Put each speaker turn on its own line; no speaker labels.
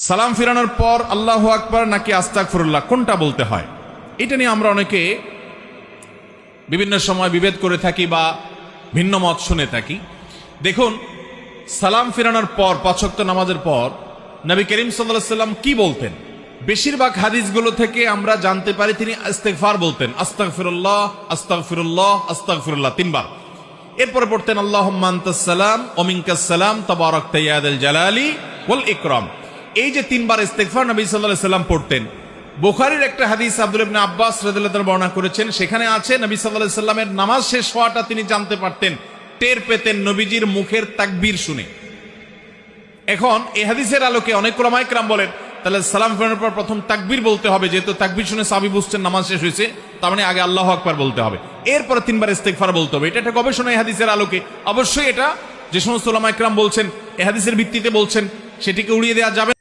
সালাম ফিরানোর পর আল্লাহু আকবার নাকি আস্তাগফিরুল্লাহ কোনটা বলতে হয়, এটা নিয়ে আমরা অনেকে বিভিন্ন সময় বিভেদ করে থাকি বা ভিন্ন মত শুনে থাকি। দেখুন, সালাম ফিরানোর পর পাঁচ ওয়াক্ত নামাজের পর নবী করিম সাল্লাল্লাহু আলাইহি সাল্লাম কি বলতেন? বেশিরভাগ হাদিসগুলো থেকে আমরা জানতে পারি তিনি ইস্তিগফার বলতেন, আস্তাগফিরুল্লাহ আস্তাগফিরুল্লাহ আস্তাগফিরুল্লাহ তিনবার। এরপরে পড়তেন আল্লাহুম্মা আনতাস সালাম ওয়া মিনকাস সালাম তাবারাকতা ইয়া যাল জালালি ওয়াল ইকরাম। এই যে তিনবার ইস্তিগফার নবী সাল্লাল্লাহু আলাইহি সাল্লাম পড়তেন। বুখারীর একটা হাদিস আব্দুল্লাহ ইবনে আব্বাস রাদিয়াল্লাহু তাআলা বর্ণনা করেছেন, সেখানে আছে নবী সাল্লাল্লাহু আলাইহি সাল্লামের নামাজ শেষ হওয়াটা তিনি জানতে পারতেন, টের পেতেন নবীজির মুখের তাকবীর শুনে। এখন এই হাদিসের আলোকে অনেক উলামায়ে কেরাম বলেন তাহলে সালাম ফেরানোর পর প্রথম তাকবীর বলতে হবে, যেহেতু তাকবীর শুনে সাহাবী বুঝছেন নামাজ শেষ হয়েছে, তার মানে আগে আল্লাহু আকবার বলতে হবে, এরপরে তিনবার ইস্তিগফার বলতে হবে। এটা একটা গবেষণা এই হাদিসের আলোকে। অবশ্যই এটা যে সমস্ত উলামায়ে কেরাম বলছেন এই হাদিসের ভিত্তিতে বলছেন সেটিকে উড়িয়ে দেওয়া যাবে।